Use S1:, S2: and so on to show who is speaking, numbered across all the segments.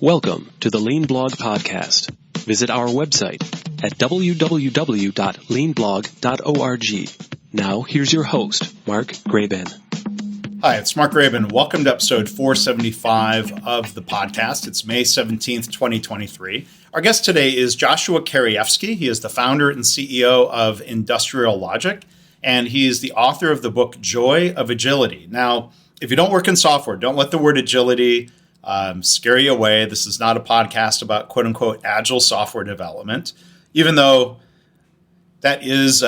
S1: Welcome to the Lean Blog Podcast. Visit our website at www.leanblog.org. Now, here's your host, Mark Graban.
S2: Hi, it's Mark Graban. Welcome to episode 475 of the podcast. It's May 17th, 2023. Our guest today is Joshua Kerievsky. He is the founder and CEO of Industrial Logic, and he is the author of the book Joy of Agility. Now, if you don't work in software, don't let the word agility scare you away. This is not a podcast about quote-unquote agile software development, even though that is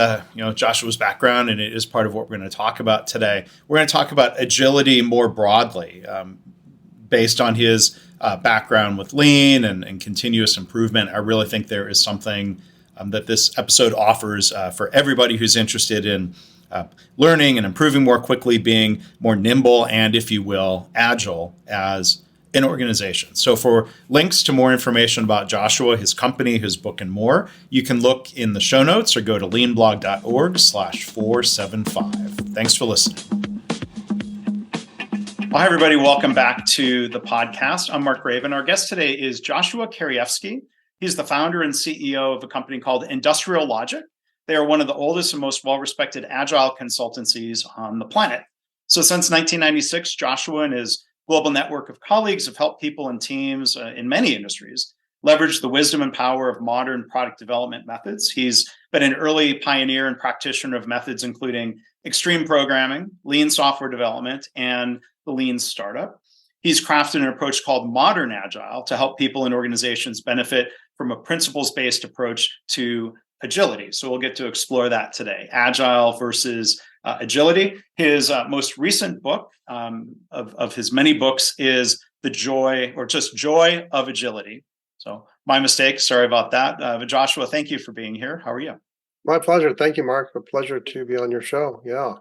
S2: Joshua's background, and it is part of what we're going to talk about today. We're going to talk about agility more broadly, based on his background with lean and continuous improvement. I really think there is something that this episode offers for everybody who's interested in learning and improving more quickly, being more nimble and, if you will, agile as an organization. So for links to more information about Joshua, his company, his book, and more, you can look in the show notes or go to leanblog.org/475. Thanks for listening. Well, hi, everybody. Welcome back to the podcast. I'm Mark Graban. Our guest today is Joshua Kerievsky. He's the founder and CEO of a company called Industrial Logic. They are one of the oldest and most well-respected agile consultancies on the planet. So since 1996, Joshua and his global network of colleagues have helped people and teams in many industries leverage the wisdom and power of modern product development methods. He's been an early pioneer and practitioner of methods including extreme programming, lean software development, and the lean startup. He's crafted an approach called modern agile to help people and organizations benefit from a principles-based approach to agility. So we'll get to explore that today. Agile versus agility. His most recent book of his many books is Joy of Agility. So my mistake. Sorry about that. But Joshua, thank you for being here. How are you?
S3: My pleasure. Thank you, Mark. A pleasure to be on your show. Yeah.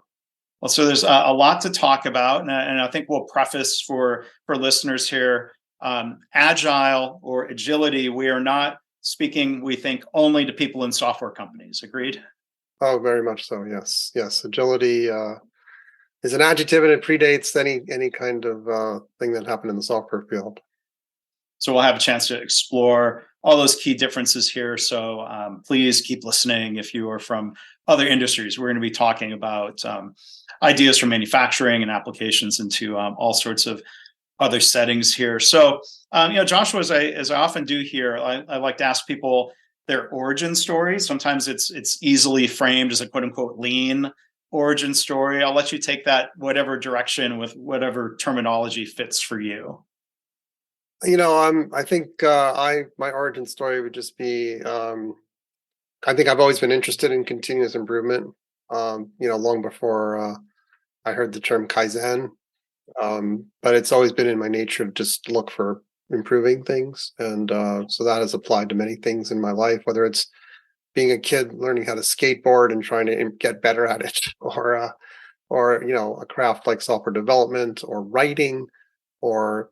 S2: Well, so there's a lot to talk about, and I think we'll preface for listeners here. Agile or agility, we are not speaking, we think, only to people in software companies. Agreed?
S3: Oh, very much so. Yes. Yes. Agility is an adjective, and it predates any kind of thing that happened in the software field.
S2: So we'll have a chance to explore all those key differences here. So please keep listening if you are from other industries. We're going to be talking about ideas from manufacturing and applications into all sorts of other settings here. So, Joshua, as I often do here, I like to ask people their origin story. Sometimes it's easily framed as a quote unquote lean origin story. I'll let you take that whatever direction with whatever terminology fits for you.
S3: I think my origin story would just be, I think I've always been interested in continuous improvement. Long before I heard the term Kaizen. But it's always been in my nature to just look for improving things. And so that has applied to many things in my life, whether it's being a kid learning how to skateboard and trying to get better at it, or a craft like software development or writing, or,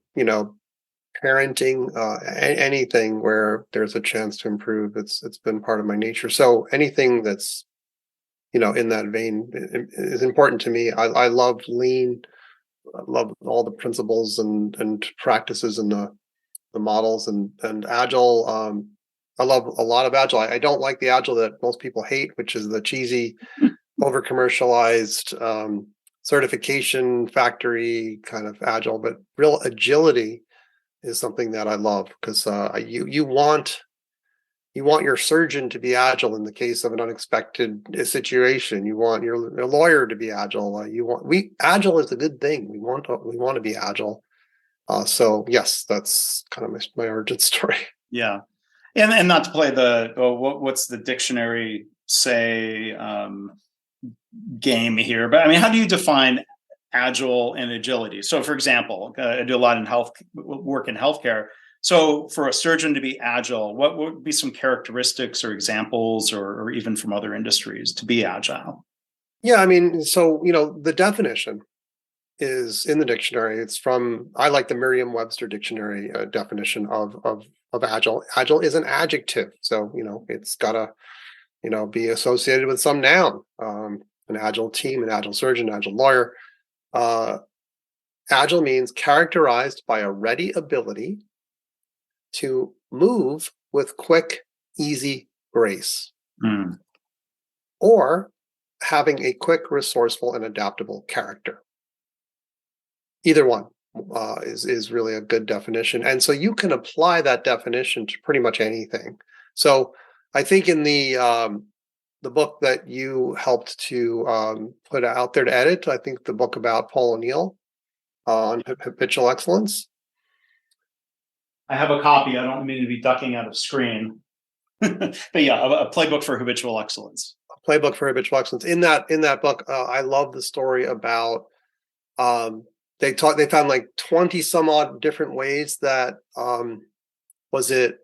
S3: parenting, anything where there's a chance to improve. It's been part of my nature. So anything that's, in that vein is important to me. I love lean. I love all the principles and practices and the models and agile. I love a lot of agile. I don't like the agile that most people hate, which is the cheesy, over commercialized certification factory kind of agile. But real agility is something that I love, because you want your surgeon to be agile in the case of an unexpected situation. You want your lawyer to be agile. Agile is a good thing. We want to be agile. So yes, that's kind of my origin story.
S2: Yeah, and not to play what's the dictionary say game here, but I mean, how do you define agile and agility? So, for example, I do a lot in work in healthcare. So for a surgeon to be agile, what would be some characteristics or examples or even from other industries to be agile?
S3: Yeah, I mean, so, the definition is in the dictionary. It's I like the Merriam-Webster dictionary definition of agile. Agile is an adjective. So, it's got to, be associated with some noun, an agile team, an agile surgeon, an agile lawyer. Agile means characterized by a ready ability to move with quick, easy grace, or having a quick, resourceful, and adaptable character. Either one is really a good definition. And so you can apply that definition to pretty much anything. So I think in the book that you helped to put out there to edit, I think the book about Paul O'Neill on habitual excellence.
S2: I have a copy. I don't mean to be ducking out of screen. But yeah, a playbook for habitual excellence.
S3: A playbook for habitual excellence. In that book, I love the story about they found like 20 some odd different ways that was it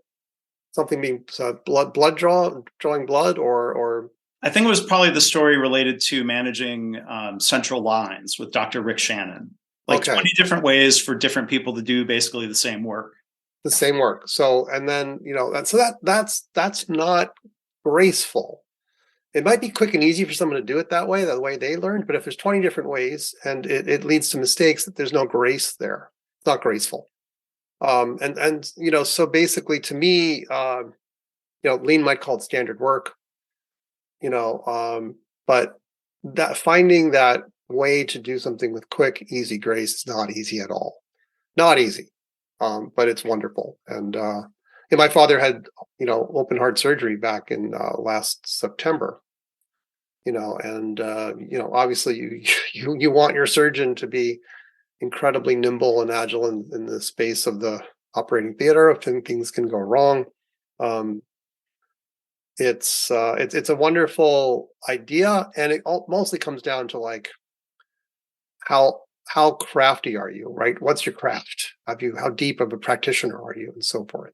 S3: something being drawing blood or
S2: I think it was probably the story related to managing central lines with Dr. Rick Shannon. Like 20 different ways for different people to do basically the same work.
S3: So, and then, that's not graceful. It might be quick and easy for someone to do it that way, the way they learned. But if there's 20 different ways and it leads to mistakes, that there's no grace there. It's not graceful. So basically to me, Lean might call it standard work, but that finding that way to do something with quick, easy grace is not easy at all. Not easy. But it's wonderful. And my father had, open heart surgery back in last September. Obviously you want your surgeon to be incredibly nimble and agile in the space of the operating theater if things can go wrong. It's a wonderful idea, and it mostly comes down to like how crafty are you, right? What's your craft? How deep of a practitioner are you, and so forth?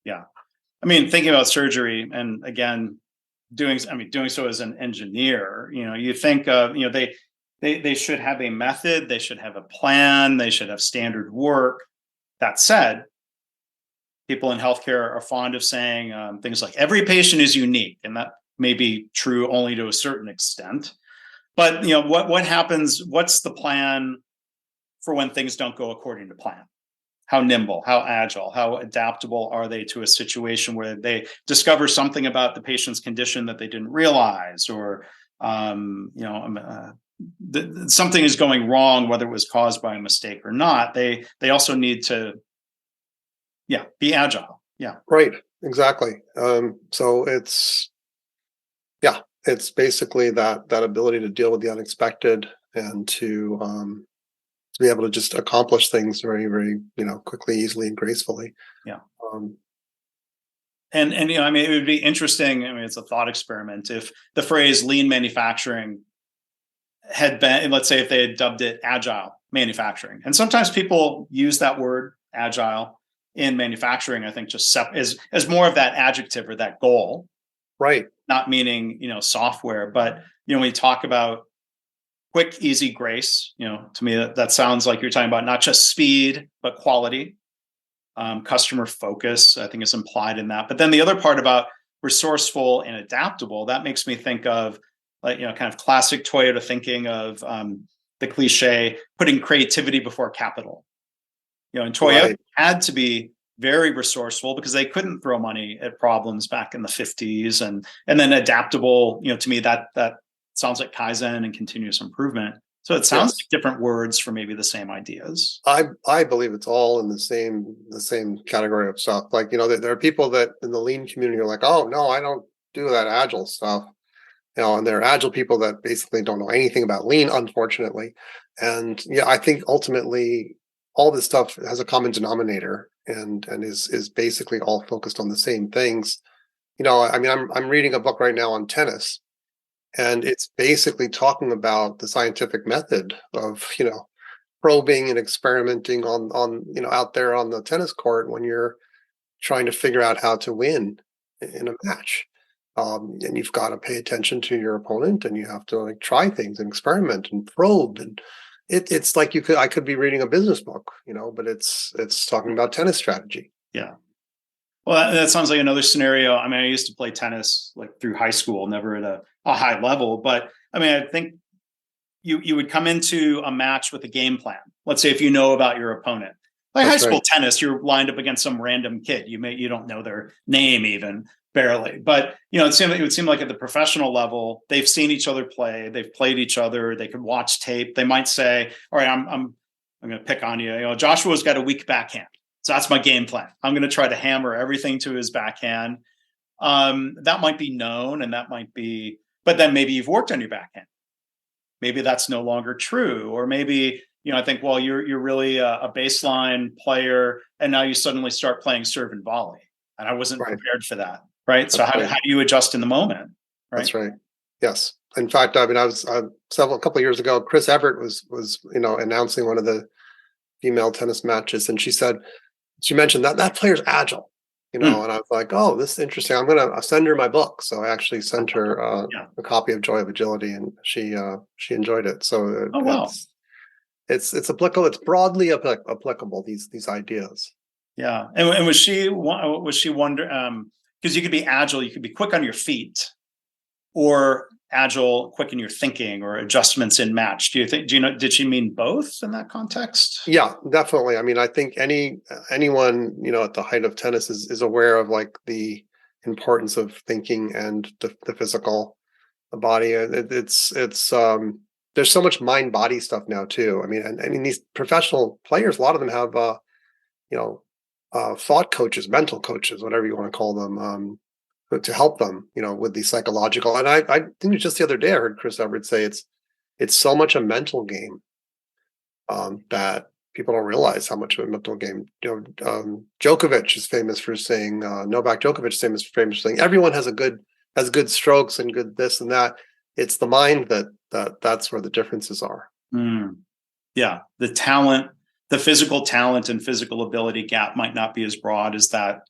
S2: Yeah, I mean, thinking about surgery, and again, doing so as an engineer, you think of, they should have a method, they should have a plan, they should have standard work. That said, people in healthcare are fond of saying things like every patient is unique, and that may be true only to a certain extent. But what happens? What's the plan for when things don't go according to plan? How nimble, how agile, how adaptable are they to a situation where they discover something about the patient's condition that they didn't realize, or something is going wrong, whether it was caused by a mistake or not? They also need to, be agile. Yeah,
S3: right, exactly. So it's basically that ability to deal with the unexpected and to be able to just accomplish things very, very, quickly, easily, and gracefully.
S2: Yeah. It would be interesting. It's a thought experiment. If the phrase lean manufacturing had been, let's say, if they had dubbed it agile manufacturing, and sometimes people use that word agile in manufacturing, I think just as more of that adjective or that goal,
S3: right? Not
S2: meaning, software, but, when we talk about quick, easy grace, to me, that sounds like you're talking about not just speed, but quality. Customer focus, I think, is implied in that. But then the other part about resourceful and adaptable, that makes me think of kind of classic Toyota thinking of the cliche, putting creativity before capital. And Toyota had to be very resourceful because they couldn't throw money at problems back in the 50s, and then adaptable, to me, that sounds like Kaizen and continuous improvement. So it sounds like different words for maybe the same ideas.
S3: I believe it's all in the same category of stuff. Like, there are people that in the lean community are like, oh no, I don't do that agile stuff. And there are agile people that basically don't know anything about lean, unfortunately. And I think ultimately all this stuff has a common denominator and is basically all focused on the same things. I'm reading a book right now on tennis. And it's basically talking about the scientific method of, probing and experimenting on out there on the tennis court when you're trying to figure out how to win in a match. And you've got to pay attention to your opponent, and you have to try things and experiment and probe. And it's like I could be reading a business book, but it's talking about tennis strategy.
S2: Yeah. Well, that sounds like another scenario. I used to play tennis through high school, never at a high level, but I think you would come into a match with a game plan. Let's say if you know about your opponent, Like high
S3: That's
S2: school
S3: right.
S2: tennis, you're lined up against some random kid. You don't know their name even barely, but it would seem like at the professional level, they've seen each other play, they've played each other, they could watch tape. They might say, "All right, I'm going to pick on you. Joshua's got a weak backhand, so that's my game plan. I'm going to try to hammer everything to his backhand." That might be known, and that might be, but then maybe you've worked on your backhand. Maybe that's no longer true, or maybe I think, well, you're really a baseline player, and now you suddenly start playing serve and volley, and I wasn't
S3: Right.
S2: prepared for that, right? So
S3: That's
S2: how
S3: right.
S2: do you adjust in the moment, right?
S3: That's right. Yes. In fact, I mean, I was a couple of years ago. Chris Evert was announcing one of the female tennis matches, and she mentioned that player's agile, and I was like, oh, this is interesting. I'll send her my book. So I actually sent her
S2: Yeah.
S3: a copy of Joy of Agility, and she enjoyed it. So
S2: Oh wow.
S3: it's applicable. It's broadly applicable. These ideas.
S2: Yeah. And was she wonder because you could be agile, you could be quick on your feet, or agile, quick in your thinking, or adjustments in match. Did she mean both in that context?
S3: Yeah, definitely. I mean, I think anyone at the height of tennis is aware of like the importance of thinking and the physical, the body. It's there's so much mind body stuff now too. I mean these professional players, a lot of them have thought coaches, mental coaches, whatever you want to call them, to help them with the psychological. And I think it was just the other day I heard Chris Everett say it's so much a mental game that people don't realize how much of a mental game. Djokovic is famous for saying, Novak Djokovic is famous for saying, everyone has good strokes and good this and that. It's the mind that's where the differences are.
S2: Yeah, the physical talent and physical ability gap might not be as broad as that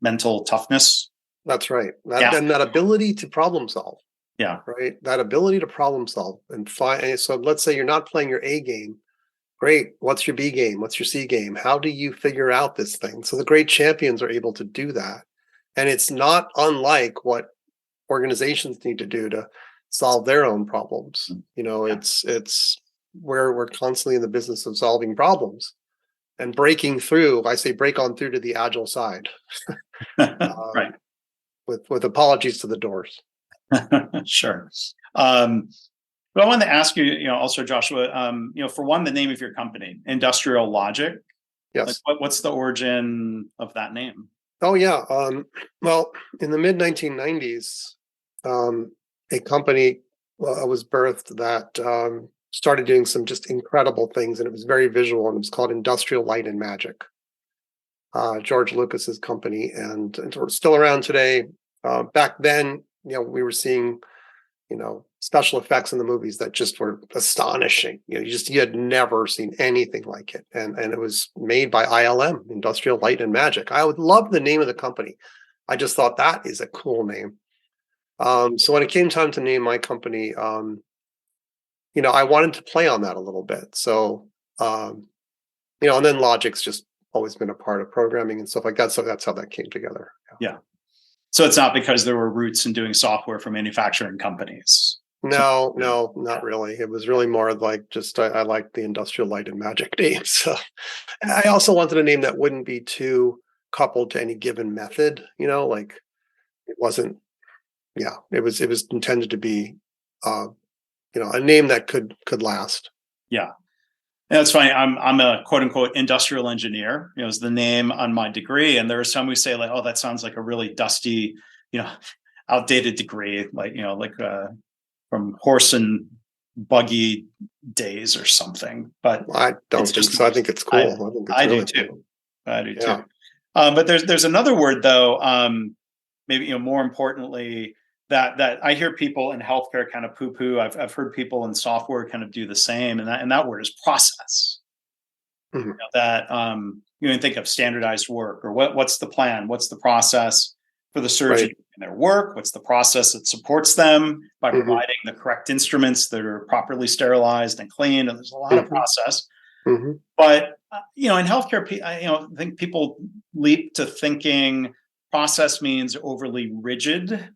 S2: mental toughness.
S3: That's right. And that ability to problem solve.
S2: Yeah.
S3: Right. That ability to problem solve and find. So let's say you're not playing your A game. Great. What's your B game? What's your C game? How do you figure out this thing? So the great champions are able to do that. And it's not unlike what organizations need to do to solve their own problems. It's where we're constantly in the business of solving problems and breaking through. I say break on through to the agile side.
S2: Right.
S3: With apologies to the doors.
S2: Sure. But I wanted to ask you, also, Joshua, for one, the name of your company, Industrial Logic.
S3: Yes.
S2: Like, what's the origin of that name?
S3: Oh, yeah. Well, in the mid 1990s, a company was birthed that started doing some just incredible things, and it was very visual, and it was called Industrial Light and Magic. George Lucas's company, and it's still around today. Back then, we were seeing special effects in the movies that just were astonishing. You had never seen anything like it. And it was made by ILM, Industrial Light and Magic. I would love the name of the company. I just thought that is a cool name. So when it came time to name my company, I wanted to play on that a little bit. So, and then logic's just always been a part of programming and stuff like that. So that's how that came together.
S2: Yeah. So it's not because there were roots in doing software for manufacturing companies.
S3: No, not really. It was really more like just I liked the Industrial Light and Magic name. So I also wanted a name that wouldn't be too coupled to any given method. Like it wasn't. Yeah, it was intended to be, a name that could last.
S2: Yeah. And it's funny. I'm a quote unquote industrial engineer. Is the name on my degree, and there are some who say like, "Oh, that sounds like a really dusty, outdated degree, like from horse and buggy days or something." But
S3: I don't think so. I think it's cool. I think it's really
S2: do too.
S3: Cool.
S2: I do too. But there's another word though. Maybe more importantly, that I hear people in healthcare kind of poo-poo. I've heard people in software kind of do the same, and that word is process.
S3: Mm-hmm.
S2: You can think of standardized work, or what's the plan? What's the process for the surgeon in their work? What's the process that supports them by providing the correct instruments that are properly sterilized and cleaned? And there's a lot of process. But in healthcare, I think people leap to thinking process means overly rigid.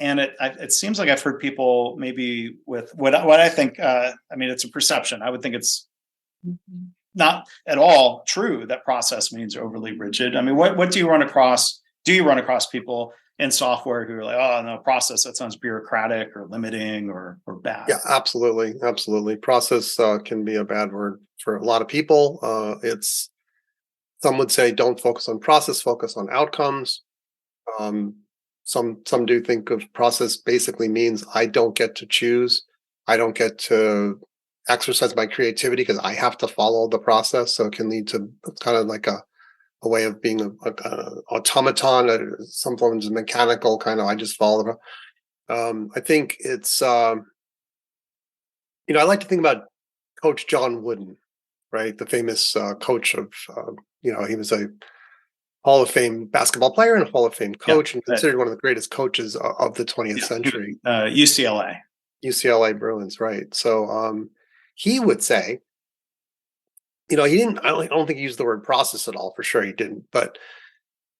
S2: And it seems like I've heard people maybe with what I think. It's a perception. I would think it's not at all true that process means overly rigid. I mean, what do you run across? Do you run across people in software who are like, oh no, process, that sounds bureaucratic or limiting or bad?
S3: Yeah, absolutely. Process can be a bad word for a lot of people. It's Some would say don't focus on process, focus on outcomes. Some do think of process basically means I don't get to choose. I don't get to exercise my creativity because I have to follow the process. So it can lead to kind of like a way of being a automaton, some forms of mechanical kind of. I just follow. I think it's I like to think about Coach John Wooden, right? The famous coach of he was a Hall of Fame basketball player and a Hall of Fame coach, and considered one of the greatest coaches of the 20th century.
S2: UCLA
S3: Bruins, right? So he would say, he didn't. I don't think he used the word process at all. For sure, he didn't. But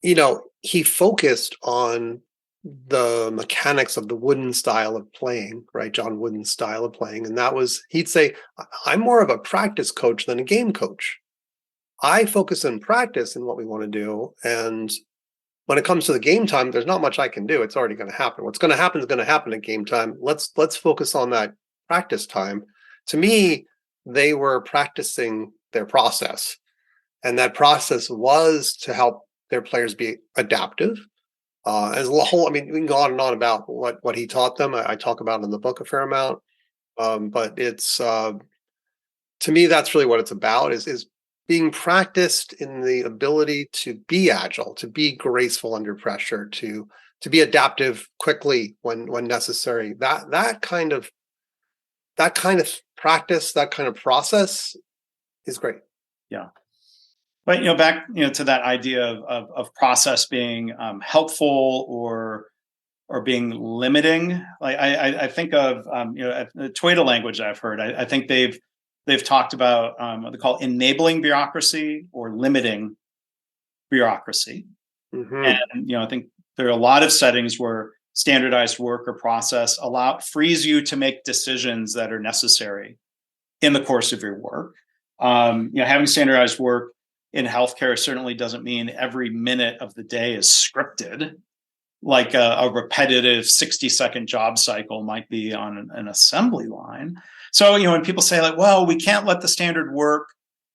S3: he focused on the mechanics of the Wooden style of playing, right? John Wooden's style of playing, and he'd say, I'm more of a practice coach than a game coach. I focus on practice and what we want to do. And when it comes to the game time, there's not much I can do. It's already going to happen. What's going to happen is going to happen at game time. Let's focus on that practice time. To me, they were practicing their process. And that process was to help their players be adaptive. As a whole, we can go on and on about what he taught them. I talk about it in the book a fair amount. But it's, to me, that's really what it's about, is being practiced in the ability to be agile, to be graceful under pressure, to be adaptive quickly when necessary. That kind of practice, that kind of process is great.
S2: Yeah. But back to that idea of process being helpful or being limiting. Like I think of the Toyota language I've heard. I think they've talked about what they call enabling bureaucracy or limiting bureaucracy.
S3: Mm-hmm.
S2: And I think there are a lot of settings where standardized work or process frees you to make decisions that are necessary in the course of your work. Having standardized work in healthcare certainly doesn't mean every minute of the day is scripted, like a repetitive 60-second job cycle might be on an assembly line. So, when people say like, well, we can't let the standard work,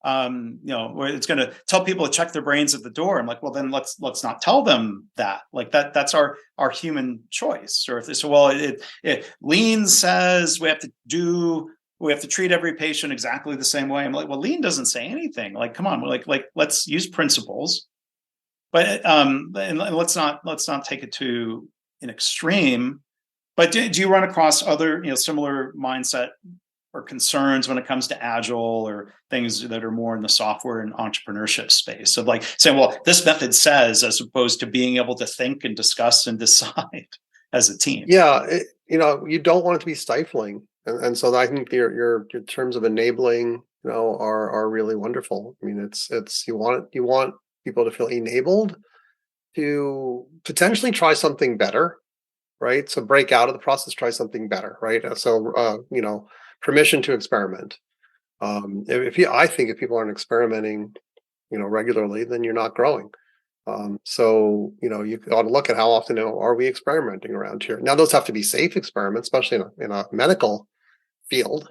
S2: where it's going to tell people to check their brains at the door. I'm like, well, then let's not tell them that. Like that's our human choice. Or if they say, well, it Lean says we have to treat every patient exactly the same way. I'm like, well, Lean doesn't say anything. Like, come on, like let's use principles, but and let's not take it to an extreme. But do you run across other similar mindset or concerns when it comes to Agile or things that are more in the software and entrepreneurship space of like saying, well, this method says, as opposed to being able to think and discuss and decide as a team?
S3: Yeah, you don't want it to be stifling. And so I think your terms of enabling, are really wonderful. It's you want people to feel enabled to potentially try something better, right? So break out of the process, try something better, right? So permission to experiment. I think if people aren't experimenting, regularly, then you're not growing. So you ought to look at how often are we experimenting around here. Now, those have to be safe experiments, especially in a medical field,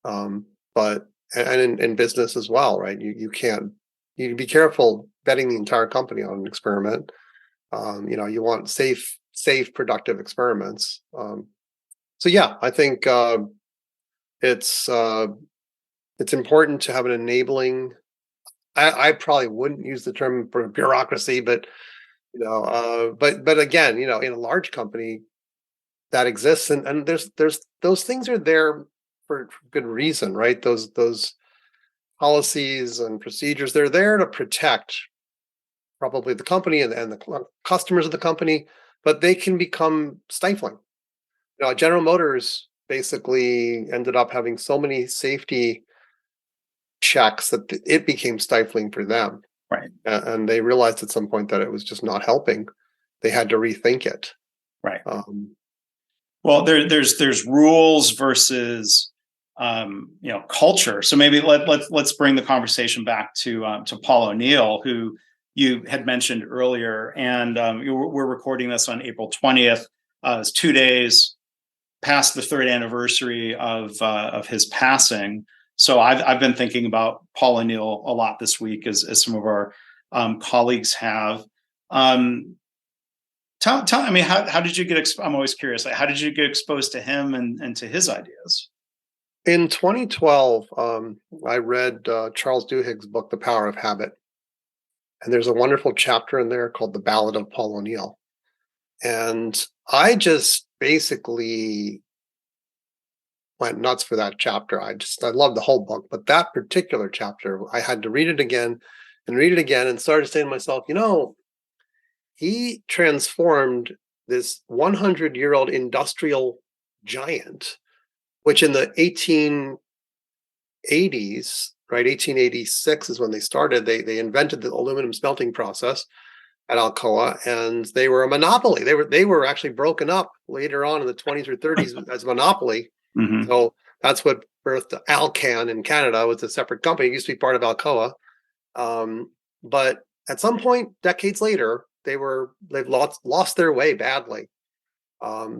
S3: but in business as well, right? You be careful betting the entire company on an experiment. You want safe, productive experiments. So yeah, I think it's important to have an enabling. I probably wouldn't use the term for bureaucracy, but but again, in a large company that exists, and there's those things are there for good reason, right? Those policies and procedures, they're there to protect probably the company and the customers of the company, but they can become stifling. General Motors basically ended up having so many safety checks that it became stifling for them.
S2: Right.
S3: And they realized at some point that it was just not helping. They had to rethink it.
S2: Right. Well, there's rules versus culture. So maybe let's bring the conversation back to Paul O'Neill, who you had mentioned earlier, and we're recording this on April 20th. It's 2 days past the third anniversary of his passing. So I've been thinking about Paul O'Neill a lot this week, as some of our colleagues have. Tell I mean, how did you get? I'm always curious. Like, how did you get exposed to him and to his ideas?
S3: In 2012, I read Charles Duhigg's book, The Power of Habit. And there's a wonderful chapter in there called The Ballad of Paul O'Neill. And I just basically went nuts for that chapter. I loved the whole book, but that particular chapter, I had to read it again and started saying to myself, he transformed this 100-year-old industrial giant, which in the 1880s, right, 1886 is when they started. They invented the aluminum smelting process at Alcoa, and they were a monopoly. They were actually broken up later on in the 20s or 30s as a monopoly. Mm-hmm. So that's what birthed Alcan in Canada. Was a separate company. It used to be part of Alcoa, but at some point, decades later, they've lost their way badly.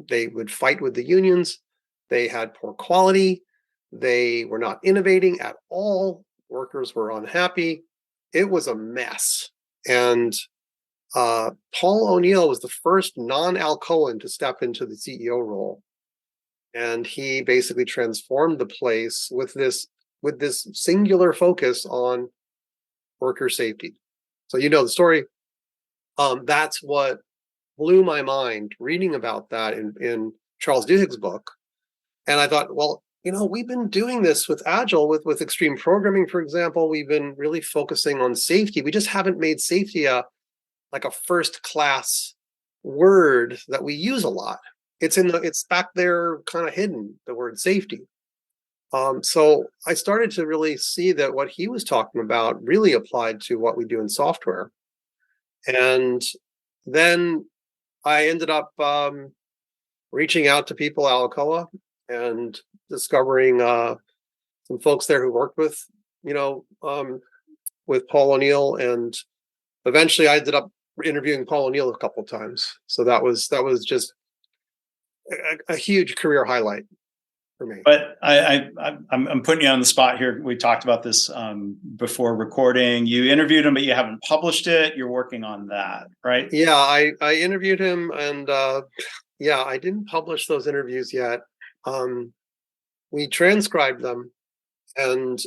S3: They would fight with the unions. They had poor quality. They were not innovating at all. Workers were unhappy. It was a mess. And Paul O'Neill was the first non-Alcoan to step into the CEO role. And he basically transformed the place with this singular focus on worker safety. So the story. That's what blew my mind reading about that in Charles Duhigg's book. And I thought, well, we've been doing this with Agile, with extreme programming, for example. We've been really focusing on safety. We just haven't made safety a first class word that we use a lot. It's back there, kind of hidden, the word safety. So I started to really see that what he was talking about really applied to what we do in software. And then I ended up reaching out to people at Alcoa and discovering some folks there who worked with Paul O'Neill, and eventually I ended up interviewing Paul O'Neill a couple of times. So that was just a huge career highlight for me.
S2: But I'm putting you on the spot here. We talked about this before recording. You interviewed him, but you haven't published it. You're working on that, right?
S3: Yeah, I interviewed him, and I didn't publish those interviews yet. We transcribed them, and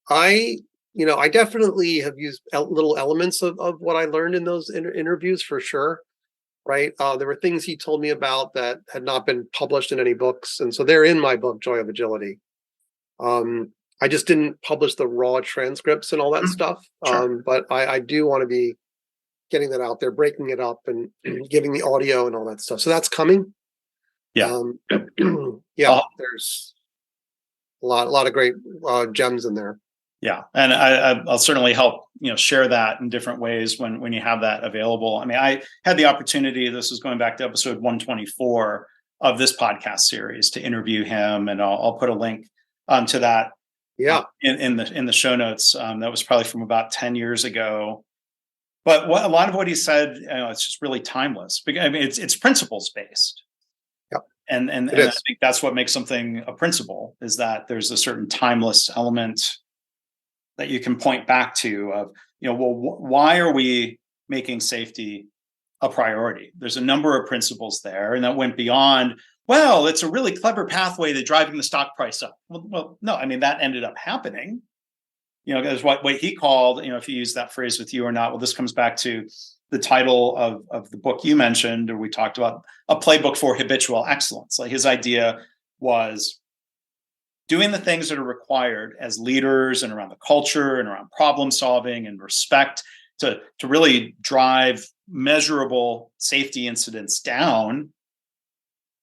S3: I definitely have used little elements of what I learned in those interviews for sure. Right. There were things he told me about that had not been published in any books. And so they're in my book, Joy of Agility. I just didn't publish the raw transcripts and all that stuff. Sure. But I do want to be getting that out there, breaking it up and giving the audio and all that stuff. So that's coming.
S2: Yeah.
S3: There's a lot of great gems in there.
S2: Yeah, and I'll certainly help share that in different ways when you have that available. I mean, I had the opportunity. This is going back to episode 124 of this podcast series to interview him, and I'll put a link to that.
S3: Yeah,
S2: in the show notes. That was probably from about 10 years ago. But a lot of what he said, it's just really timeless. I mean, it's principles based.
S3: Yep.
S2: And I think that's what makes something a principle, is that there's a certain timeless element that you can point back to of, why are we making safety a priority? There's a number of principles there, and that went beyond, well, it's a really clever pathway to driving the stock price up. Well, no, I mean, that ended up happening. There's what he called, if you use that phrase with you or not, well, this comes back to the title of the book you mentioned, or we talked about, a playbook for habitual excellence. Like, his idea was doing the things that are required as leaders and around the culture and around problem solving and respect to really drive measurable safety incidents down.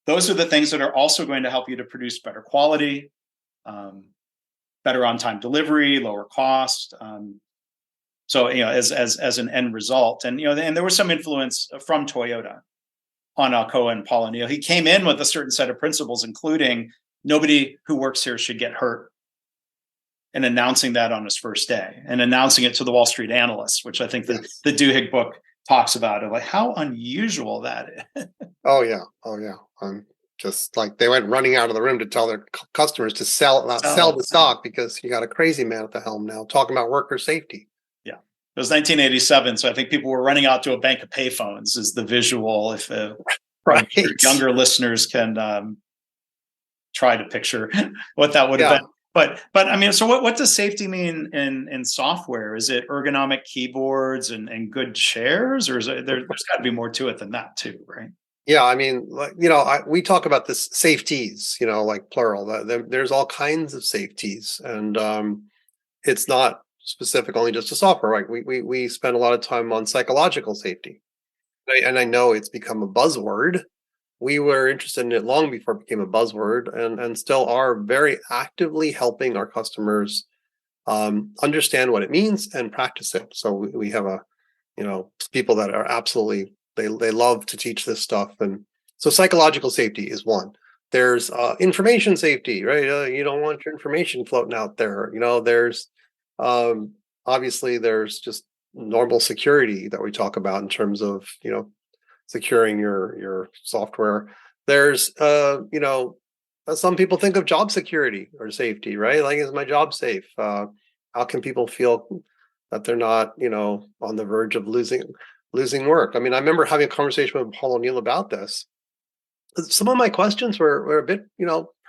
S2: Those are the things that are also going to help you to produce better quality, better on-time delivery, lower cost. So as an end result, and there was some influence from Toyota on Alcoa and Paul O'Neill. He came in with a certain set of principles, including nobody who works here should get hurt, and announcing that on his first day and announcing it to the Wall Street analysts, which I think the Duhigg book talks about, of like how unusual that is.
S3: Oh yeah. Just like they went running out of the room to tell their customers to sell the stock because you got a crazy man at the helm now talking about worker safety.
S2: Yeah, it was 1987, so I think people were running out to a bank of payphones. Is the visual? If
S3: Right.
S2: younger listeners can try to picture what that would have been. But I mean, so what does safety mean in software? Is it ergonomic keyboards and good chairs, or is there's got to be more to it than that too, right?
S3: Yeah, I mean, like, we talk about this safeties, like plural. There's all kinds of safeties, and it's not specific only just to software, right? We spend a lot of time on psychological safety, and I know it's become a buzzword. We were interested in it long before it became a buzzword, and still are very actively helping our customers understand what it means and practice it. So we have people that are absolutely, they love to teach this stuff. And so psychological safety is one. There's information safety, right? You don't want your information floating out there. There's obviously there's just normal security that we talk about in terms of securing your software. There's some people think of job security or safety, right? Like, is my job safe? How can people feel that they're not on the verge of losing work? I mean, I remember having a conversation with Paul O'Neill about this. Some of my questions were a bit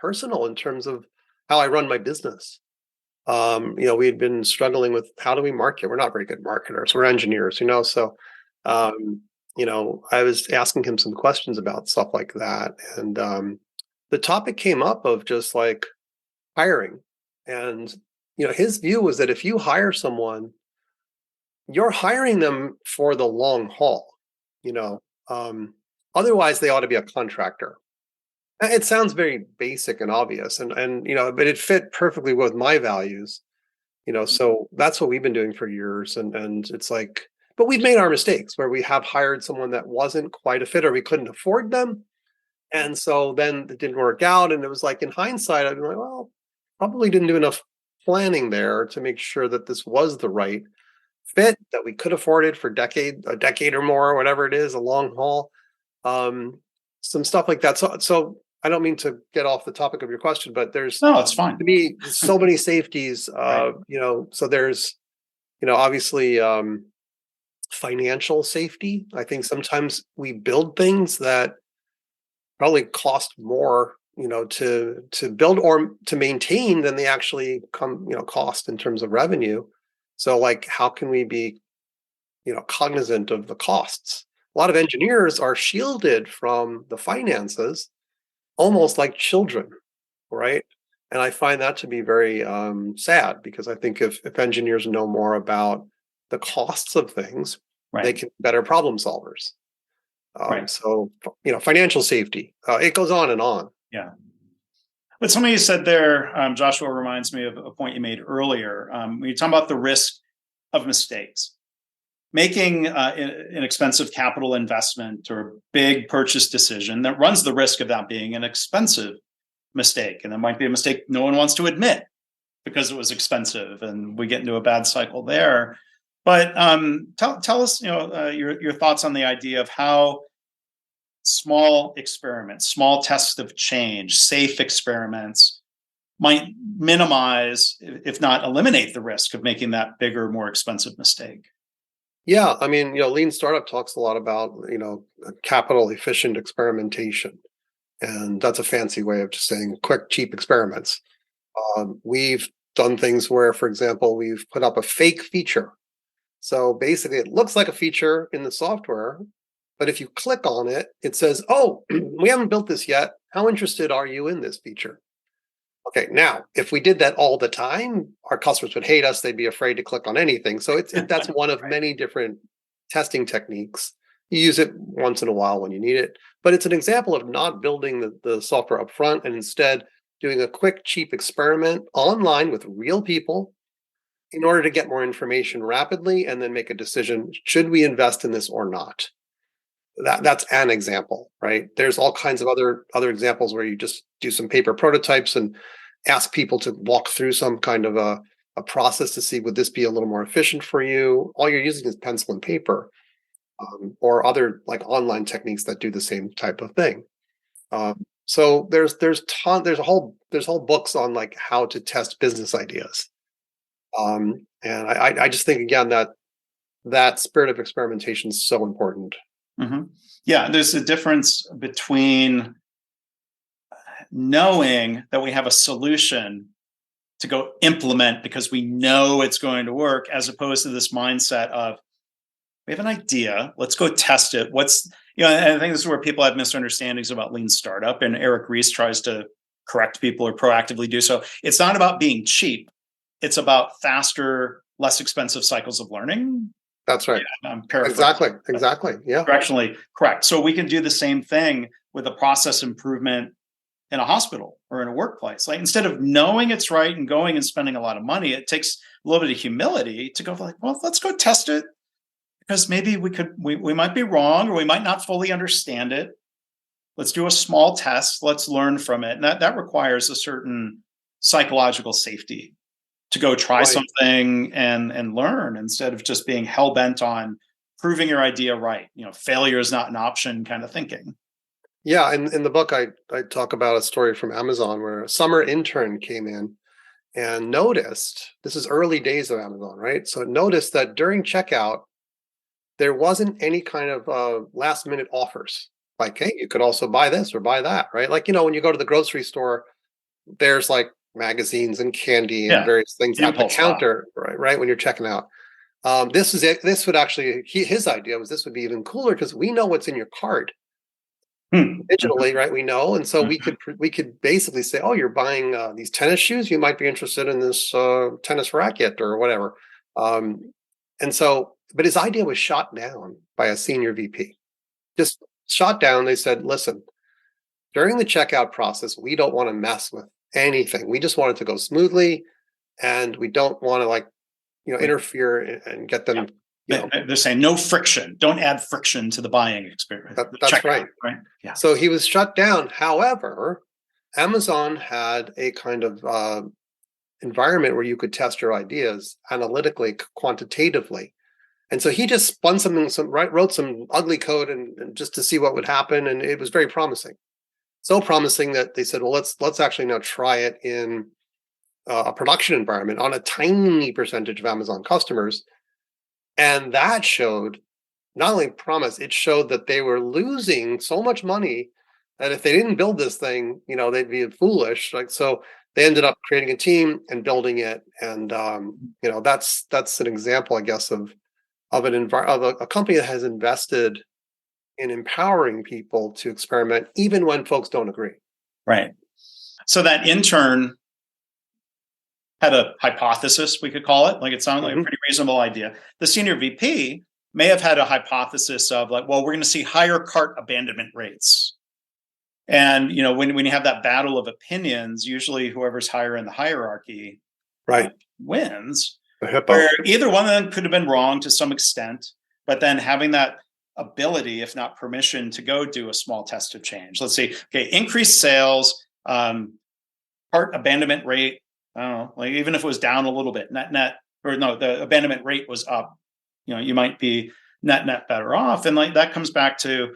S3: personal in terms of how I run my business. We had been struggling with, how do we market? We're not very good marketers. We're engineers, so I was asking him some questions about stuff like that. And the topic came up of just like hiring. And, his view was that if you hire someone, you're hiring them for the long haul, otherwise they ought to be a contractor. It sounds very basic and obvious, and but it fit perfectly with my values, so that's what we've been doing for years. And it's like, but we've made our mistakes where we have hired someone that wasn't quite a fit, or we couldn't afford them. And so then it didn't work out. And it was like, in hindsight, I'd be like, well, probably didn't do enough planning there to make sure that this was the right fit, that we could afford it for a decade or more, or whatever it is, a long haul. Some stuff like that. So I don't mean to get off the topic of your question, but
S2: No, it's fine.
S3: To me, so many safeties,
S2: Right.
S3: So there's, obviously, financial safety. I think sometimes we build things that probably cost more, to build or to maintain than they actually cost in terms of revenue. So like, how can we be, cognizant of the costs? A lot of engineers are shielded from the finances, almost like children, right? And I find that to be very sad, because I think if engineers know more about the costs of things,
S2: Right.
S3: they can be better problem solvers.
S2: Right.
S3: So, financial safety, it goes on and on.
S2: Yeah. But something you said there, Joshua, reminds me of a point you made earlier. When you talk about the risk of mistakes, making an expensive capital investment or a big purchase decision that runs the risk of that being an expensive mistake. And it might be a mistake no one wants to admit because it was expensive, and we get into a bad cycle there. But tell us, your thoughts on the idea of how small experiments, small tests of change, safe experiments might minimize, if not eliminate, the risk of making that bigger, more expensive mistake.
S3: Yeah, I mean, Lean Startup talks a lot about, capital efficient experimentation. And that's a fancy way of just saying quick, cheap experiments. We've done things where, for example, we've put up a fake feature. So basically, it looks like a feature in the software, but if you click on it, it says, oh, we haven't built this yet. How interested are you in this feature? Okay, now, if we did that all the time, our customers would hate us. They'd be afraid to click on anything. So that's one of many different testing techniques. You use it once in a while when you need it, but it's an example of not building the software up front, and instead doing a quick, cheap experiment online with real people in order to get more information rapidly and then make a decision, should we invest in this or not? that's an example, right? There's all kinds of other examples where you just do some paper prototypes and ask people to walk through some kind of a process to see, would this be a little more efficient for you? All you're using is pencil and paper, or other like online techniques that do the same type of thing. So there's whole books on like how to test business ideas. And I just think again that spirit of experimentation is so important.
S2: Mm-hmm. Yeah, there's a difference between knowing that we have a solution to go implement because we know it's going to work, as opposed to this mindset of, we have an idea, let's go test it. And I think this is where people have misunderstandings about lean startup, and Eric Ries tries to correct people or proactively do so. It's not about being cheap. It's about faster, less expensive cycles of learning.
S3: That's right.
S2: Yeah, I'm paraphrasing.
S3: Exactly. Yeah.
S2: Directionally correct. So we can do the same thing with a process improvement in a hospital or in a workplace. Like, instead of knowing it's right and going and spending a lot of money, it takes a little bit of humility to go like, well, let's go test it, because maybe we might be wrong, or we might not fully understand it. Let's do a small test. Let's learn from it. And that requires a certain psychological safety to go try something and learn, instead of just being hell bent on proving your idea right. Failure is not an option kind of thinking.
S3: Yeah, in the book, I talk about a story from Amazon where a summer intern came in and noticed, this is early days of Amazon, right? So it noticed that during checkout, there wasn't any kind of last minute offers. Like, hey, you could also buy this or buy that, right? Like, when you go to the grocery store, there's like magazines and candy and various things at the counter, right? When you're checking out. This would actually, his idea was this would be even cooler because we know what's in your cart. Digitally, right? We know, and so we could basically say, "Oh, you're buying these tennis shoes. You might be interested in this tennis racket or whatever." And so, but his idea was shot down by a senior VP. Just shot down. They said, "Listen, during the checkout process, we don't want to mess with anything. We just want it to go smoothly, and we don't want to interfere and get them."
S2: They're saying no friction. Don't add friction to the buying experience.
S3: That's right.
S2: Right. Yeah.
S3: So he was shut down. However, Amazon had a kind of environment where you could test your ideas analytically, quantitatively. And so he just spun wrote some ugly code and just to see what would happen. And it was very promising. So promising that they said, well, let's actually now try it in a production environment on a tiny percentage of Amazon customers. And that showed not only promise, it showed that they were losing so much money that if they didn't build this thing, they'd be foolish. So they ended up creating a team and building it. And, that's an example, I guess, of a company that has invested in empowering people to experiment, even when folks don't agree.
S2: Right. So that intern had a hypothesis, we could call it. Like, it sounded like a pretty reasonable idea. The senior VP may have had a hypothesis of like, well, we're going to see higher cart abandonment rates. And, when you have that battle of opinions, usually whoever's higher in the hierarchy wins. Where either one of them could have been wrong to some extent, but then having that ability, if not permission, to go do a small test of change. Let's see, okay, increased sales, cart abandonment rate, I don't know, like even if it was down a little bit, the abandonment rate was up, you might be net better off. And like that comes back to,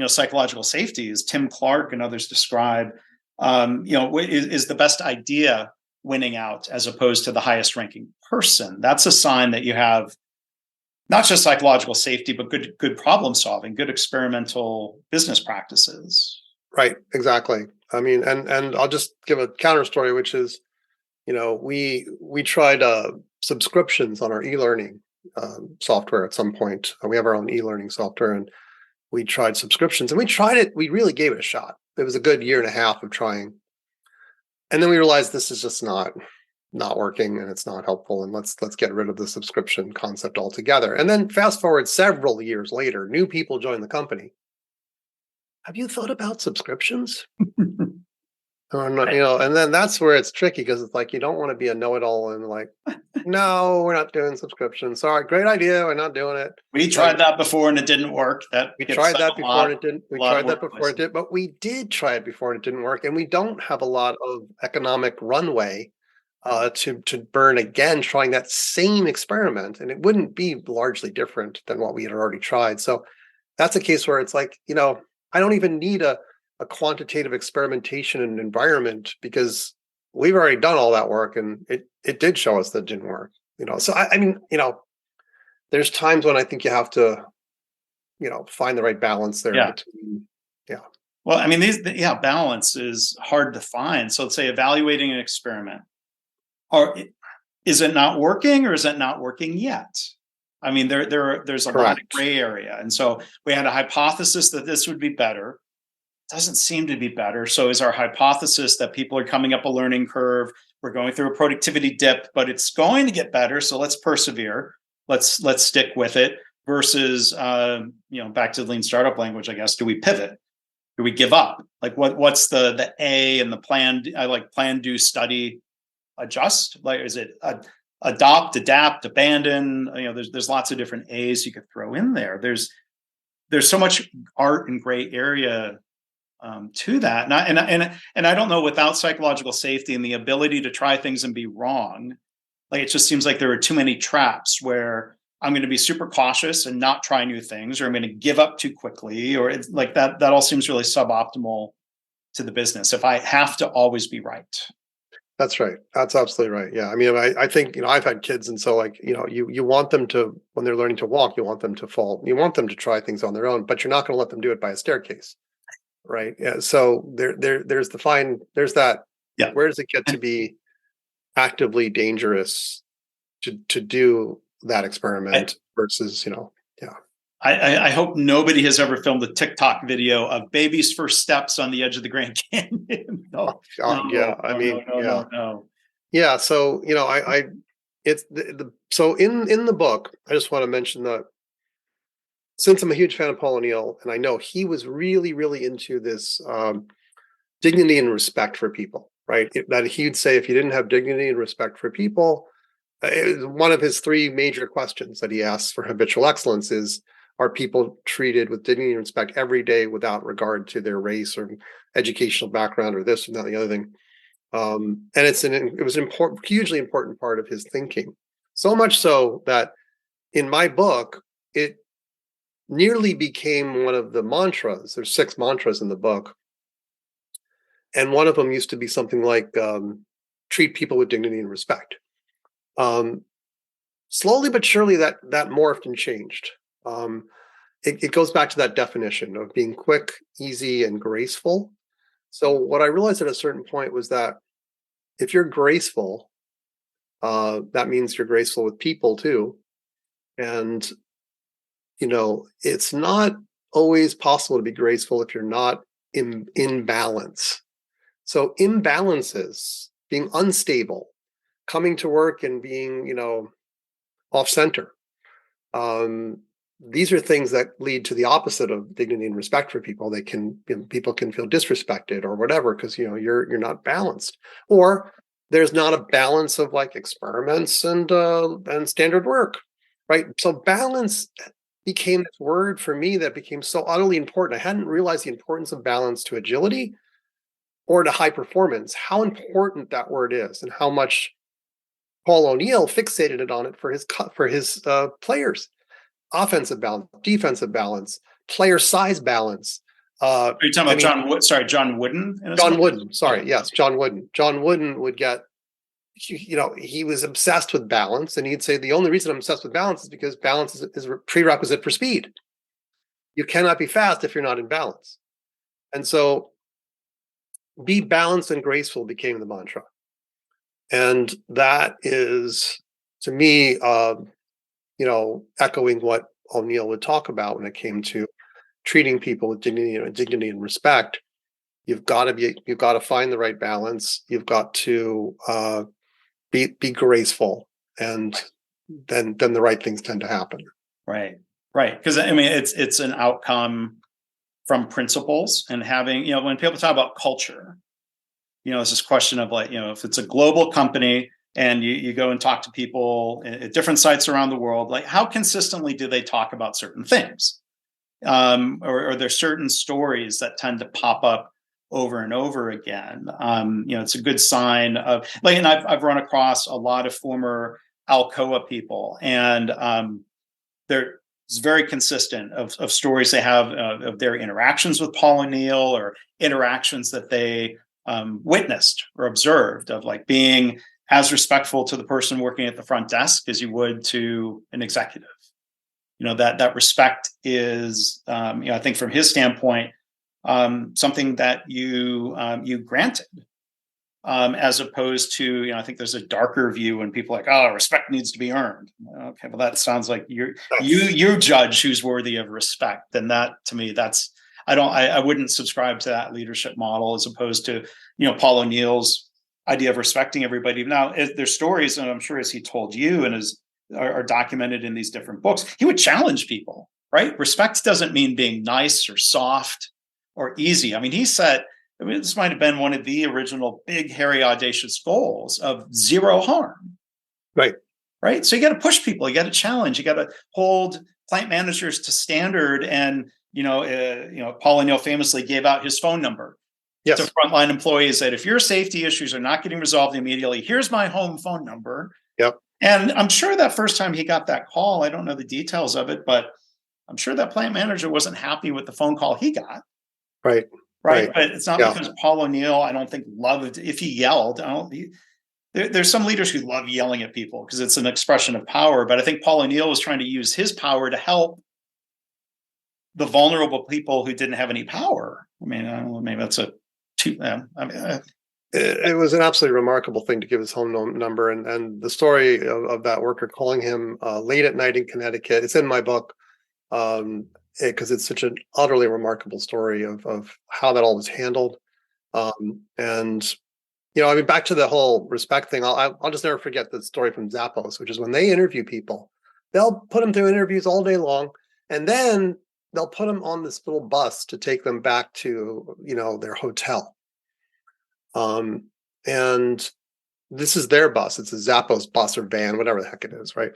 S2: psychological safety, as Tim Clark and others describe, is the best idea winning out as opposed to the highest ranking person. That's a sign that you have not just psychological safety, but good problem solving, good experimental business practices.
S3: Right. Exactly. I mean, and I'll just give a counter story, which is, we tried subscriptions on our e-learning software at some point. We have our own e-learning software, and we tried subscriptions, and we tried it. We really gave it a shot. It was a good year and a half of trying. And then we realized this is just not working, and it's not helpful. And let's get rid of the subscription concept altogether. And then fast forward several years later, new people join the company. Have you thought about subscriptions? Or not, and then that's where it's tricky because it's like you don't want to be a know-it-all and like, no, we're not doing subscriptions. Sorry, great idea, we're not doing it.
S2: We tried that before and it didn't work.
S3: We tried that before and it didn't. We tried that before
S2: it
S3: did, but we did try it before and it didn't work. And we don't have a lot of economic runway to burn again trying that same experiment, and it wouldn't be largely different than what we had already tried. So that's a case where it's like, I don't even need a quantitative experimentation in an environment because we've already done all that work and it did show us that it didn't work. So I mean, there's times when I think you have to, find the right balance there.
S2: Yeah.
S3: Between,
S2: Well, I mean, balance is hard to find. So let's say evaluating an experiment, or is it not working or is it not working yet? I mean, there's a lot of gray area. And so we had a hypothesis that this would be better. Doesn't seem to be better. So is our hypothesis that people are coming up a learning curve? We're going through a productivity dip, but it's going to get better. So let's persevere. Let's stick with it. Versus, back to the lean startup language, I guess. Do we pivot? Do we give up? Like what's the A and the plan? I like plan, do, study, adjust. Like, is it adopt, adapt, abandon? There's lots of different A's you could throw in there. There's so much art and gray area to that. And I don't know, without psychological safety and the ability to try things and be wrong, like it just seems like there are too many traps where I'm going to be super cautious and not try new things, or I'm going to give up too quickly, or it's like that all seems really suboptimal to the business if I have to always be right.
S3: That's right. That's absolutely right. Yeah. I mean, I think, I've had kids, and so like, you want them to, when they're learning to walk, you want them to fall, you want them to try things on their own, but you're not going to let them do it by a staircase. Right. Yeah. So there's that.
S2: Yeah.
S3: Where does it get to be actively dangerous to do that experiment versus, yeah.
S2: I hope nobody has ever filmed a TikTok video of baby's first steps on the edge of the Grand Canyon. No.
S3: Yeah. So, so in the book, I just want to mention that since I'm a huge fan of Paul O'Neill, and I know he was really, really into this dignity and respect for people, right? That he'd say if you didn't have dignity and respect for people, one of his three major questions that he asks for habitual excellence is, are people treated with dignity and respect every day without regard to their race or educational background or this and that and the other thing? And it was an hugely important part of his thinking. So much so that in my book, it nearly became one of the mantras. There's 6 mantras in the book. And one of them used to be something like, treat people with dignity and respect. Slowly but surely that morphed and changed. It goes back to that definition of being quick, easy, and graceful. So what I realized at a certain point was that if you're graceful, that means you're graceful with people too. And, it's not always possible to be graceful if you're not in balance. So imbalances, being unstable, coming to work and being, off center. These are things that lead to the opposite of dignity and respect for people. People can feel disrespected or whatever because you're not balanced, or there's not a balance of like experiments and standard work, right? So balance became this word for me that became so utterly important. I hadn't realized the importance of balance to agility or to high performance, how important that word is, and how much Paul O'Neill fixated on it for his players. Offensive balance, defensive balance, player size balance.
S2: Are you talking about John Wooden?
S3: John Wooden. Sorry, yes, John Wooden. John Wooden would get, he was obsessed with balance, and he'd say the only reason I'm obsessed with balance is because balance is a prerequisite for speed. You cannot be fast if you're not in balance, and so be balanced and graceful became the mantra, and that is to me. Echoing what O'Neill would talk about when it came to treating people with dignity and respect. You've got to find the right balance. You've got to be graceful, and then the right things tend to happen.
S2: Right. Because I mean, it's an outcome from principles, and having when people talk about culture, it's this question of like, if it's a global company and you go and talk to people at different sites around the world, like how consistently do they talk about certain things? Or there's certain stories that tend to pop up over and over again. It's a good sign of like, and I've run across a lot of former Alcoa people, and they're very consistent of stories they have of their interactions with Paul O'Neill, or interactions that they witnessed or observed, of like being as respectful to the person working at the front desk as you would to an executive. That respect is, I think from his standpoint, something that you granted, as opposed to, I think there's a darker view when people are like, oh, respect needs to be earned. Okay, well, that sounds like you judge who's worthy of respect, and that to me, that's I wouldn't subscribe to that leadership model, as opposed to Paul O'Neill's idea of respecting everybody. Now, there's stories, and I'm sure as he told you and are documented in these different books, he would challenge people, right? Respect doesn't mean being nice or soft or easy. I mean, he said, this might have been one of the original big, hairy, audacious goals of zero harm. Right. So you got to push people, you got to challenge, you got to hold plant managers to standard. And, Paul O'Neill famously gave out his phone number to frontline employees, that if your safety issues are not getting resolved immediately, here's my home phone number.
S3: Yep.
S2: And I'm sure that first time he got that call, I don't know the details of it, but I'm sure that plant manager wasn't happy with the phone call he got.
S3: Right.
S2: But it's not because Paul O'Neill, I don't think, loved if he yelled. There's some leaders who love yelling at people because it's an expression of power. But I think Paul O'Neill was trying to use his power to help the vulnerable people who didn't have any power. I mean, I don't know, maybe that's
S3: it was an absolutely remarkable thing to give his home number, and the story of that worker calling him late at night in Connecticut. It's in my book, because it's such an utterly remarkable story of how that all was handled. And back to the whole respect thing. I'll just never forget the story from Zappos, which is when they interview people, they'll put them through interviews all day long, and then they'll put them on this little bus to take them back to their hotel. And this is their bus. It's a Zappos bus or van, whatever the heck it is, right?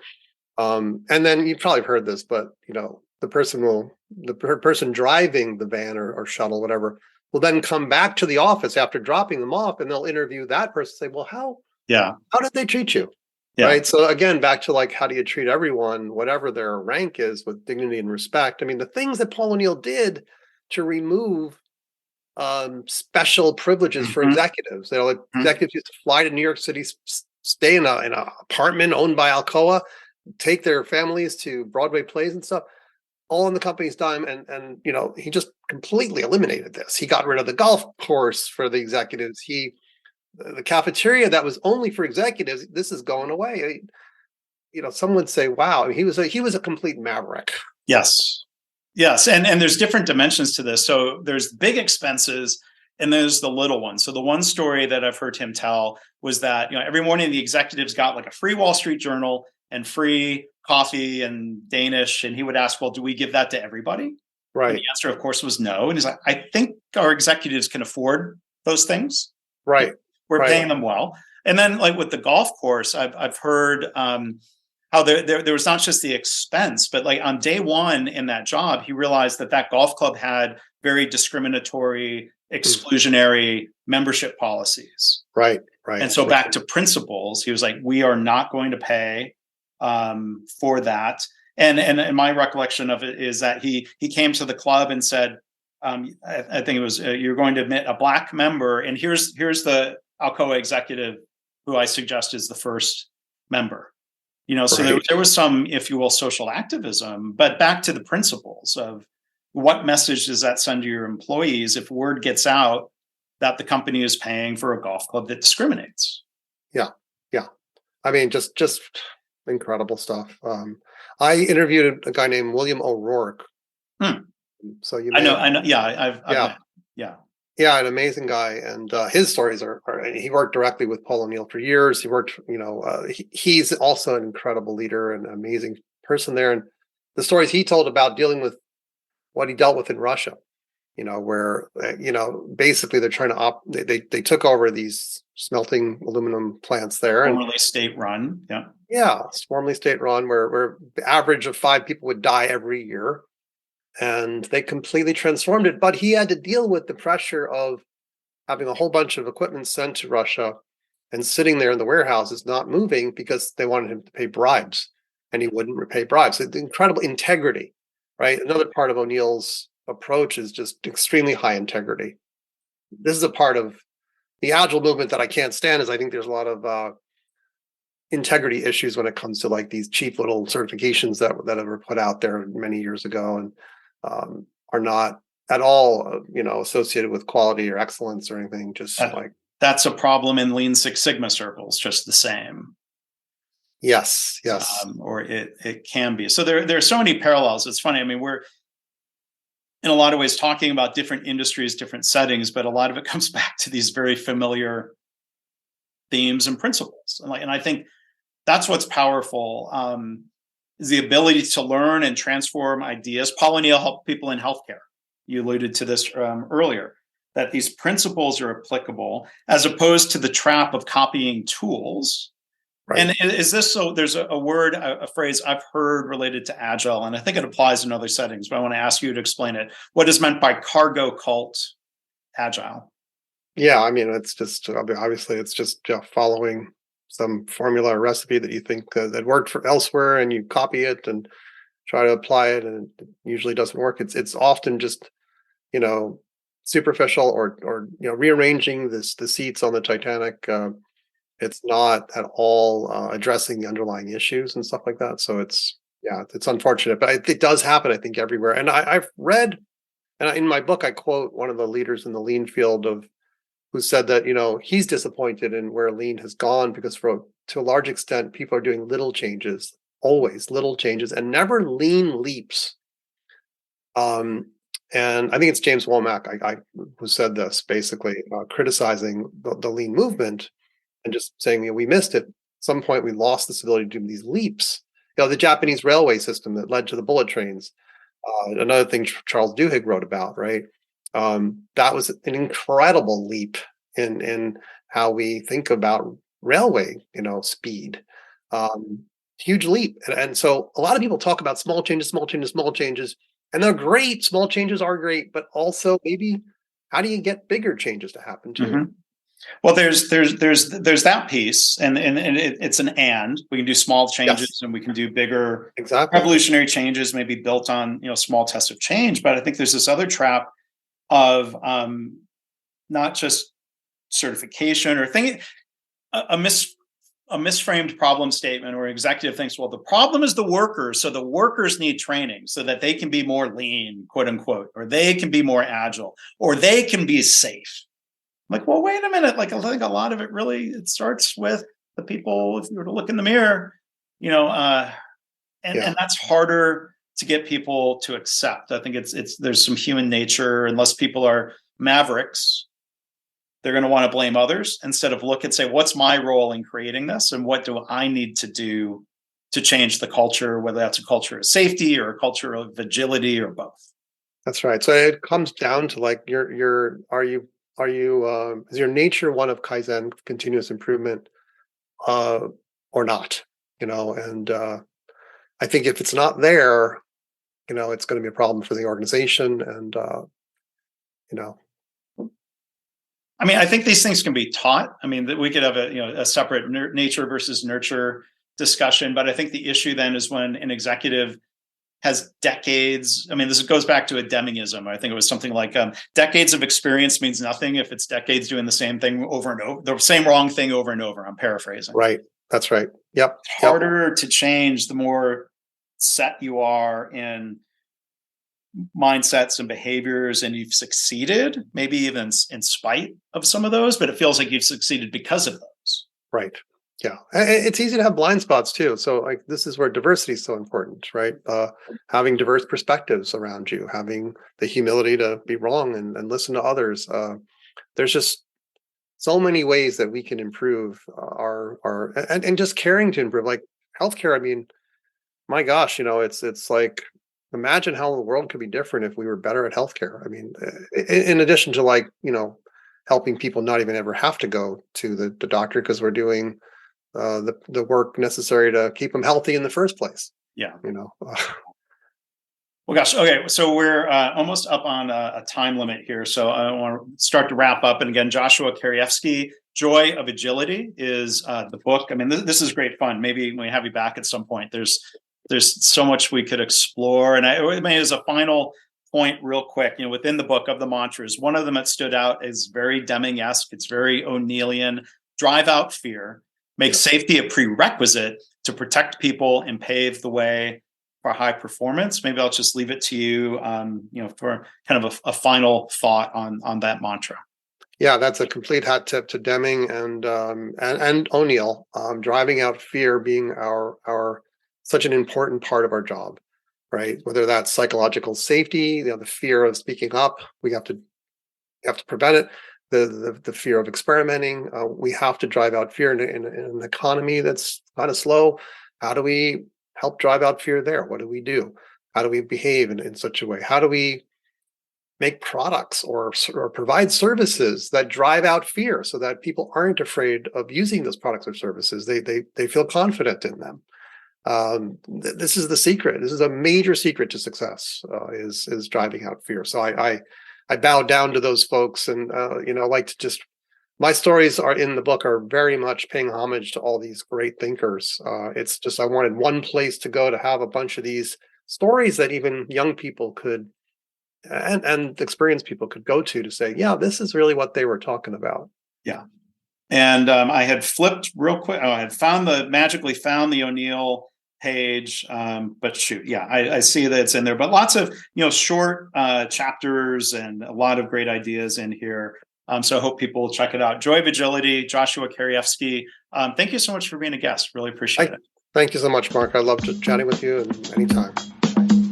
S3: And then you've probably heard this, but the person driving the van or shuttle, whatever, will then come back to the office after dropping them off, and they'll interview that person, say, well, how did they treat you? Yeah. Right. So again, back to like, how do you treat everyone, whatever their rank is, with dignity and respect? I mean, the things that Paul O'Neill did to remove special privileges for executives. Executives used to fly to New York City, stay in an apartment owned by Alcoa, take their families to Broadway plays and stuff, all on the company's dime. And he just completely eliminated this. He got rid of the golf course for the executives. The cafeteria that was only for executives, this is going away. Some would say, wow, he was a complete maverick.
S2: Yes. And there's different dimensions to this. So there's big expenses and there's the little ones. So the one story that I've heard him tell was that, every morning the executives got like a free Wall Street Journal and free coffee and Danish. And he would ask, well, do we give that to everybody?
S3: Right.
S2: And the answer, of course, was no. And he's like, I think our executives can afford those things.
S3: Right.
S2: We're paying them well. And then like with the golf course, I've heard how there was not just the expense, but like on day one in that job, he realized that golf club had very discriminatory, exclusionary membership policies.
S3: Right.
S2: And so back to principles, he was like, we are not going to pay for that. And my recollection of it is that he came to the club and said, I think it was, you're going to admit a black member, and here's the Alcoa executive who I suggest is the first member. So there was some, if you will, social activism, but back to the principles of what message does that send to your employees if word gets out that the company is paying for a golf club that discriminates?
S3: Yeah. I mean, just incredible stuff. I interviewed a guy named William O'Rourke. So
S2: I know.
S3: Yeah, an amazing guy, and his stories are. He worked directly with Paul O'Neill for years. He worked, he's also an incredible leader and amazing person there. And the stories he told about dealing with what he dealt with in Russia, where basically they're trying to they took over these smelting aluminum plants there, and
S2: Formerly state run. Yeah.
S3: yeah, it's formerly state run, where the average of 5 people would die every year, and they completely transformed it. But he had to deal with the pressure of having a whole bunch of equipment sent to Russia and sitting there in the warehouses not moving because they wanted him to pay bribes, and he wouldn't repay bribes. So the incredible integrity, right? Another part of O'Neill's approach is just extremely high integrity. This is a part of the Agile movement that I can't stand, is I think there's a lot of integrity issues when it comes to like these cheap little certifications that were put out there many years ago, and are not at all associated with quality or excellence or anything. Just
S2: that's a problem in Lean Six Sigma circles, just the same.
S3: Yes.
S2: Or it can be. So there are so many parallels. It's funny. I mean, we're in a lot of ways talking about different industries, different settings, but a lot of it comes back to these very familiar themes and principles. And I think that's what's powerful, is the ability to learn and transform ideas. Paul O'Neill helped people in healthcare. You alluded to this earlier, that these principles are applicable as opposed to the trap of copying tools. Right. And is this so? There's a word, a phrase I've heard related to Agile, and I think it applies in other settings, but I want to ask you to explain it. What is meant by cargo cult Agile?
S3: Yeah, I mean, it's just obviously it's just following some formula or recipe that you think that worked for elsewhere, and you copy it and try to apply it, and it usually doesn't work. It's often just superficial or rearranging the seats on the Titanic. It's not at all addressing the underlying issues and stuff like that. So it's unfortunate, but it does happen, I think, everywhere. And I've read, and in my book, I quote one of the leaders in the lean field who said that he's disappointed in where lean has gone because to a large extent people are doing little changes, always little changes, and never lean leaps. And I think it's James Womack who said this, basically criticizing the lean movement and just saying we missed it. At some point we lost this ability to do these leaps. The Japanese railway system that led to the bullet trains. Another thing Charles Duhigg wrote about, right? That was an incredible leap in how we think about railway, speed. Huge leap. And so a lot of people talk about small changes, and they're great. Small changes are great, but also maybe how do you get bigger changes to happen too?
S2: Mm-hmm. Well, there's that piece, and it's an and. We can do small changes, and we can do bigger, revolutionary changes, maybe built on small tests of change. But I think there's this other trap of not just certification or a misframed problem statement, or an executive thinks, well, the problem is the workers, so the workers need training so that they can be more lean, quote unquote, or they can be more agile, or they can be safe. Like, well, wait a minute. Like, I think a lot of it it starts with the people. If you were to look in the mirror, and that's harder to get people to accept. I think there's some human nature. Unless people are mavericks, they're going to want to blame others instead of look and say, what's my role in creating this, and what do I need to do to change the culture? Whether that's a culture of safety or a culture of agility or both.
S3: That's right. So it comes down to like is your nature one of Kaizen, continuous improvement, or not? And I think if it's not there, it's going to be a problem for the organization. And
S2: I mean, I think these things can be taught. I mean, we could have a separate nature versus nurture discussion, but I think the issue then is when an executive has decades. I mean, this goes back to a Demingism. I think it was something like decades of experience means nothing if it's decades doing the same thing over and over, the same wrong thing over and over. I'm paraphrasing.
S3: Right. That's right. Yep.
S2: It's harder to change the more set you are in mindsets and behaviors, and you've succeeded, maybe even in spite of some of those, but it feels like you've succeeded because of those.
S3: Right. Yeah, it's easy to have blind spots too. So this is where diversity is so important, right? Having diverse perspectives around you, having the humility to be wrong and listen to others. There's just so many ways that we can improve and just caring to improve. Like healthcare, I mean, my gosh, it's like imagine how the world could be different if we were better at healthcare. I mean, in addition to helping people not even ever have to go to the doctor because we're doing the work necessary to keep them healthy in the first place.
S2: Yeah.
S3: Well,
S2: gosh. Okay. So we're almost up on a time limit here. So I want to start to wrap up. And again, Joshua Kerievsky, Joy of Agility is the book. I mean, this is great fun. Maybe we have you back at some point. There's so much we could explore. And as a final point real quick, within the book of the mantras, one of them that stood out is very Deming-esque. It's very O'Neillian. Drive out fear. Make safety a prerequisite to protect people and pave the way for high performance. Maybe I'll just leave it to you, for kind of a final thought on that mantra.
S3: Yeah, that's a complete hat tip to Deming and O'Neill. Driving out fear being our such an important part of our job, right? Whether that's psychological safety, the fear of speaking up, we have to prevent it. The fear of experimenting, we have to drive out fear in an economy that's kind of slow. How do we help drive out fear there? What do we do? How do we behave in such a way? How do we make products or provide services that drive out fear so that people aren't afraid of using those products or services? They feel confident in them. This is the secret. This is a major secret to success, is driving out fear. So I bow down to those folks, and like to just, my stories are in the book are very much paying homage to all these great thinkers. It's just, I wanted one place to go to have a bunch of these stories that even young people could and experienced people could go to say, yeah, this is really what they were talking about.
S2: Yeah. And I had flipped real quick. I had magically found the O'Neill page. But shoot, yeah, I see that it's in there. But lots of short chapters and a lot of great ideas in here. So I hope people will check it out. Joy of Agility, Joshua Kerievsky. Thank you so much for being a guest. Really appreciate it.
S3: Thank you so much, Mark. I loved chatting with you, and anytime.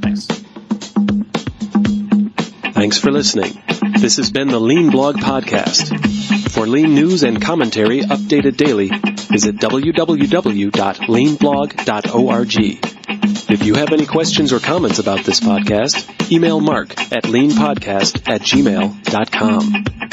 S2: Thanks.
S1: Thanks for listening. This has been the Lean Blog Podcast. For Lean news and commentary updated daily, visit www.leanblog.org. If you have any questions or comments about this podcast, email Mark at leanpodcast@gmail.com.